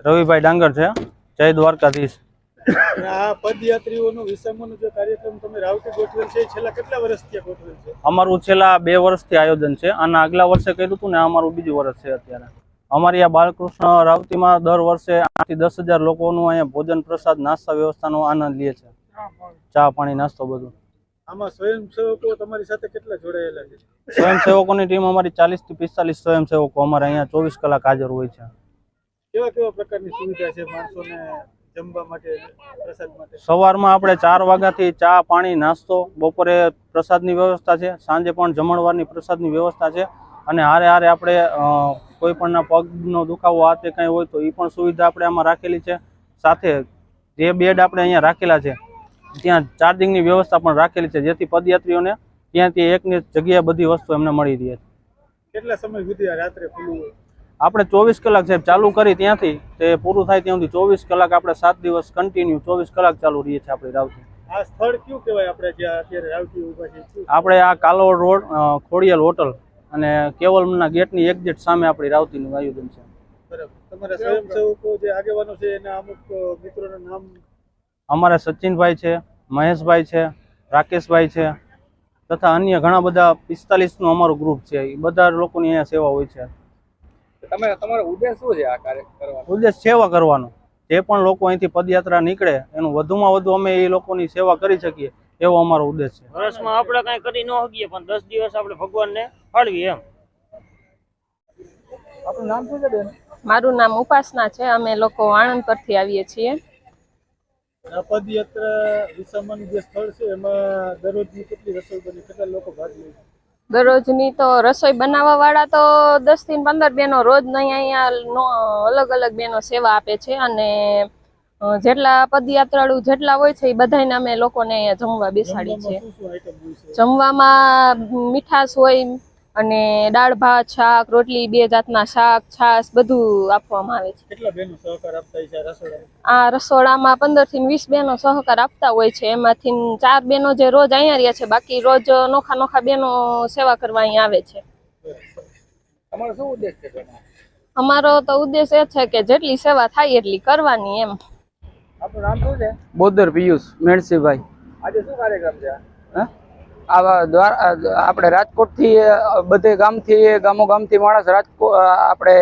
રવિભાઈ ડાંગર છે, જય દ્વારકાધીશ। આ પદયાત્રીઓનો વિસામોનો જે કાર્યક્રમ તમે રાવટી ગોઠવેલ છે, છેલ્લા કેટલા વર્ષથી ગોઠવેલ છે? અમારું છેલ્લા 2 વર્ષથી આયોજન છે। આના આગલા વર્ષે કર્યું હતું ને, અમારું બીજું વર્ષ છે અત્યારે। અમારી આ બાલકૃષ્ણ રાવતીમાં દર વર્ષે 8 થી 10,000 લોકોનું અહીંયા ભોજન પ્રસાદ નાસ્તા વ્યવસ્થાનો આનંદ લે છે, ચા પાણી નાસ્તો બધું। આમાં સ્વયંસેવકો તમારી સાથે કેટલા જોડાયેલા છે? સ્વયંસેવકોની ટીમ અમારી 40 થી 45 સ્વયંસેવકો અમારે અહીંયા 24 કલાક હાજર હોય છે। કેવા કેવા પ્રકારની સુવિધા છે માણસોને જમવા માટે, પ્રસાદ માટે? સવારમાં આપણે 4 વાગ્યાથી ચા પાણી નાસ્તો, બપોરે પ્રસાદની વ્યવસ્થા છે, સાંજે પણ જમણવારની પ્રસાદની વ્યવસ્થા છે। અને હારે હારે આપણે કોઈ પણના પગનો દુખાવો આ તે કંઈ હોય તો એ પણ સુવિધા આપણે આમાં રાખેલી છે। સાથે જે બેડ આપણે અહીંયા રાખેલા છે ત્યાં ચાર્જિંગની વ્યવસ્થા પણ રાખેલી છે, જેથી પદયાત્રીઓને ત્યાંથી એકની જગ્યાએ બધી વસ્તુ એમને મળી રહે છે। કેટલા સમય સુધી આ રાત્રે ખુલ્લું હોય? આપણે 24 કલાક સાહેબ ચાલુ કરી ત્યાંથી તે પૂરું થાય ત્યાં સુધી 24 કલાક આપણે 7 દિવસ કન્ટિન્યુ 24 કલાક ચાલુ રહીએ છીએ આપણી રાવટી। આ સ્થળ કયું કહેવાય આપણે જ્યાં અત્યારે રાવટી ઊભા છે? આપણે આ કાલોડ રોડ ખોડિયાલ હોટલ અને કેવલના ગેટની એક્ઝેક્ટ સામે આપણી રાવતીનું આયોજન છે। બરાબર। તમારા સ્વયંસેવકો જે આગેવાનો છે એના અમુક મિત્રોના નામ? અમારા સચિનભાઈ છે, મહેશભાઈ છે, રાકેશભાઈ છે તથા અન્ય ઘણા બધા 45નું અમારું ગ્રુપ છે। એ બધા લોકોની અહીંયા સેવા હોય છે। તમારો ઉદ્દેશ શું છે આ કાર્ય કરવાનો? ઉદ્દેશ સેવા કરવાનો। જે પણ લોકો અહીંથી પદયાત્રા નીકળે એનું વધુમાં વધુ અમે એ લોકોની સેવા કરી શકીએ એવો અમારો ઉદ્દેશ છે। વર્ષમાં આપણે કાંઈ કરી ન શકીએ પણ 10 દિવસ આપણે ભગવાનને ફાળવીએ એમ। આપણું નામ શું છે બેન? મારું નામ ઉપાસના છે। અમે લોકો આણંદ પરથી આવીએ છીએ। આ પદયાત્રા વિસામાનું જે સ્થળ છે એમાં દરરોજની કેટલી રસોઈ બને, કેટલા લોકો ભાગ લે છે? દરરોજની તો રસોઈ બનાવવા વાળા તો 10 થી 15 બહેનો રોજ અહીંયા અલગ અલગ બહેનો સેવા આપે છે। અને જેટલા પદયાત્રાળુ જેટલા હોય છે એ બધાને અમે લોકોને અહીંયા જમવા બેસાડીએ છીએ। શું શું આઈટમ હોય છે? જમવામાં મીઠાશ હોય અને દાળ ભાત શાક રોટલી 2 જાતના શાક છાશ બધું આપવામાં આવે છે। કેટલા બહેનો સહકાર આપતા હોય છે આ રસોડામાં? આ રસોડામાં 15 થી 20 બહેનો સહકાર આપતા હોય છે। એમાંથી 4 બહેનો જે રોજ અહીંયા રહે છે, બાકી રોજ નોખા નોખા બહેનો સેવા કરવા અહીંયા આવે છે। તમારો શું ઉદ્દેશ છે? અમારો તો ઉદ્દેશ એ છે કે જેટલી સેવા થાય એટલી કરવાની એમ। આપણું નામ શું છે? બોદર પિયુષ મેણસીભાઈ। આજે શું કાર્યક્રમ છે? આપણે રાજકોટથી બધે ગામોગામથી માણસ રાજકોટ આપણે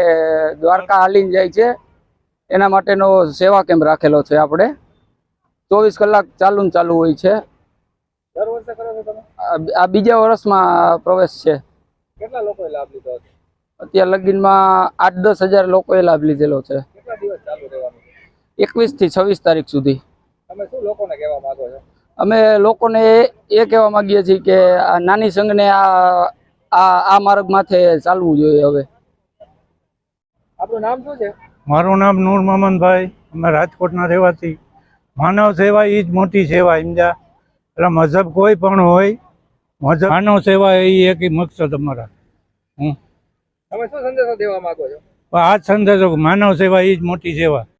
દ્વારકા હાલીને જાય છે, એના માટેનો સેવા કેમ્પ રાખેલો છે। આપણે 24 કલાક ચાલુ હોય છે। દર વર્ષે કરો છો તમે? આ બીજા વર્ષમાં પ્રવેશ છે। કેટલા લોકોએ લાભ લીધો છે? અત્યાર લગીનમાં 8-10 હજાર લોકોએ લાભ લીધેલો છે। કેટલા દિવસ ચાલુ રહેવાનું? 21 થી 26 તારીખ સુધી। તમે શું લોકોને કહેવા માંગો છો? અમે લોકોને એ કહેવા માંગીએ છીએ કે આ નાની સંઘને આ માર્ગ માથે ચાલવું જોઈએ હવે। આપણું નામ શું છે? મારું નામ નૂર મોહમ્મદભાઈ, અમે રાજકોટના રહેવાથી। માનવ સેવા એ જ મોટી સેવા સમજ્યા। એટલે મજહબ કોઈ પણ હોય, મજહબ માનવ સેવા એ એક મકસદ અમારા। તમે શું સંદેશો દેવા માંગો છો? આ જ સંદેશો માનવ સેવા એ જ મોટી સેવા।